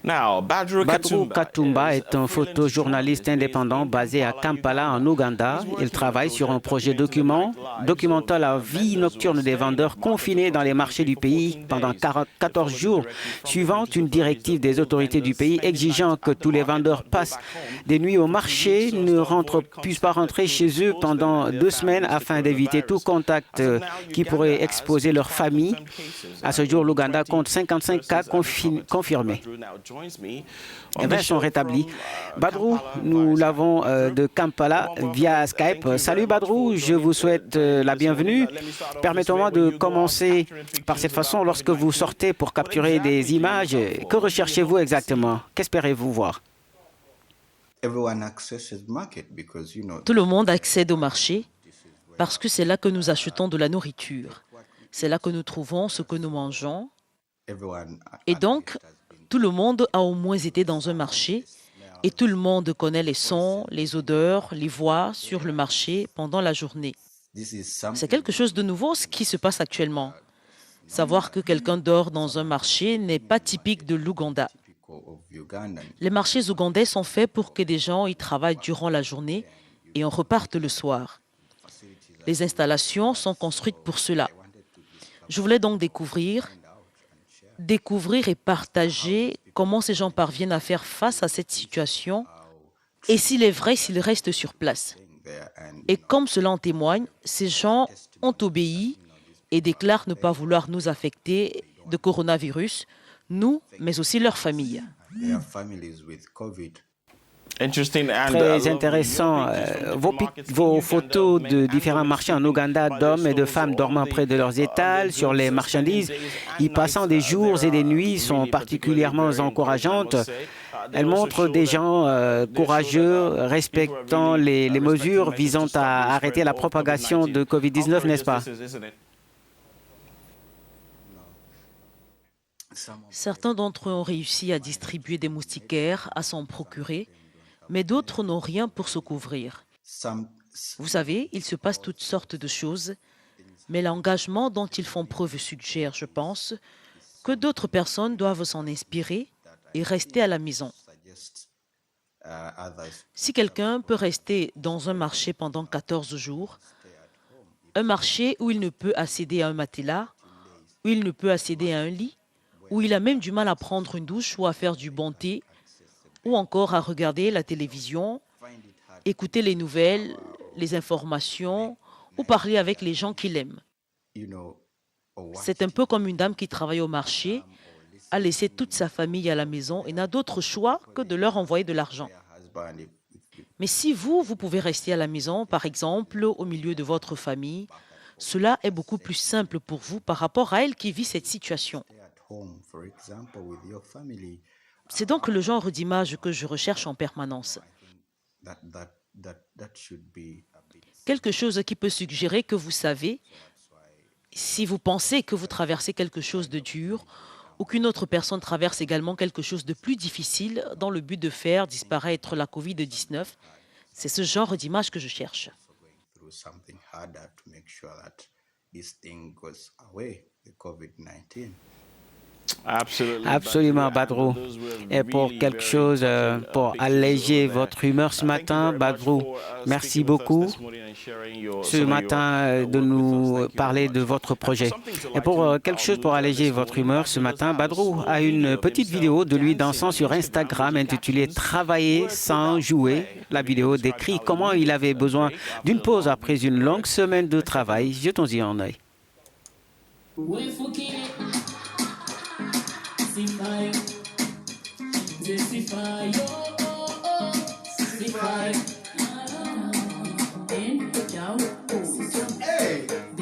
Badru Katumba est un photojournaliste indépendant basé à Kampala, en Ouganda. Il travaille sur un projet documentant la vie nocturne des vendeurs confinés dans les marchés du pays pendant 14 jours, suivant une directive des autorités du pays exigeant que tous les vendeurs passent des nuits au marché, puissent pas rentrer chez eux pendant 2 semaines afin d'éviter tout contact qui pourrait exposer leur famille. À ce jour, l'Ouganda compte 55 cas confirmés. Et 20 sont rétablis. Badru, nous l'avons de Kampala via Skype. Salut Badru, je vous souhaite la bienvenue. Permettez-moi de commencer par cette façon. Lorsque vous sortez pour capturer des images, que recherchez-vous exactement? Qu'espérez-vous voir? Tout le monde accède au marché parce que c'est là que nous achetons de la nourriture. C'est là que nous trouvons ce que nous mangeons. Et donc, tout le monde a au moins été dans un marché et tout le monde connaît les sons, les odeurs, les voix sur le marché pendant la journée. C'est quelque chose de nouveau ce qui se passe actuellement. Savoir que quelqu'un dort dans un marché n'est pas typique de l'Ouganda. Les marchés ougandais sont faits pour que des gens y travaillent durant la journée et en repartent le soir. Les installations sont construites pour cela. Je voulais donc découvrir et partager comment ces gens parviennent à faire face à cette situation et s'il est vrai s'ils restent sur place. Et comme cela en témoigne, ces gens ont obéi et déclarent ne pas vouloir nous affecter de coronavirus, nous, mais aussi leurs familles. Très intéressant. Vos photos de différents marchés en Ouganda d'hommes et de femmes dormant près de leurs étals, sur les marchandises, y passant des jours et des nuits sont particulièrement encourageantes. Elles montrent des gens courageux, respectant les mesures visant à arrêter la propagation de Covid-19, n'est-ce pas? Certains d'entre eux ont réussi à distribuer des moustiquaires, à s'en procurer, mais d'autres n'ont rien pour se couvrir. Vous savez, il se passe toutes sortes de choses, mais l'engagement dont ils font preuve suggère, je pense, que d'autres personnes doivent s'en inspirer et rester à la maison. Si quelqu'un peut rester dans un marché pendant 14 jours, un marché où il ne peut accéder à un matelas, où il ne peut accéder à un lit, où il a même du mal à prendre une douche ou à faire du bon thé, ou encore à regarder la télévision, écouter les nouvelles, les informations, ou parler avec les gens qu'il aime. C'est un peu comme une dame qui travaille au marché, a laissé toute sa famille à la maison et n'a d'autre choix que de leur envoyer de l'argent. Mais si vous pouvez rester à la maison, par exemple, au milieu de votre famille, cela est beaucoup plus simple pour vous par rapport à elle qui vit cette situation. C'est donc le genre d'image que je recherche en permanence. Quelque chose qui peut suggérer que vous savez, si vous pensez que vous traversez quelque chose de dur ou qu'une autre personne traverse également quelque chose de plus difficile dans le but de faire disparaître la COVID-19, c'est ce genre d'image que je cherche. Absolument, Badru. Et pour quelque chose, pour alléger votre humeur ce matin, Badru, merci beaucoup ce matin de nous parler de votre projet. Et pour quelque chose pour alléger votre humeur ce matin, Badru a une petite vidéo de lui dansant sur Instagram intitulée « Travailler sans jouer ». La vidéo décrit comment il avait besoin d'une pause après une longue semaine de travail. Jetons-y un œil. Hey!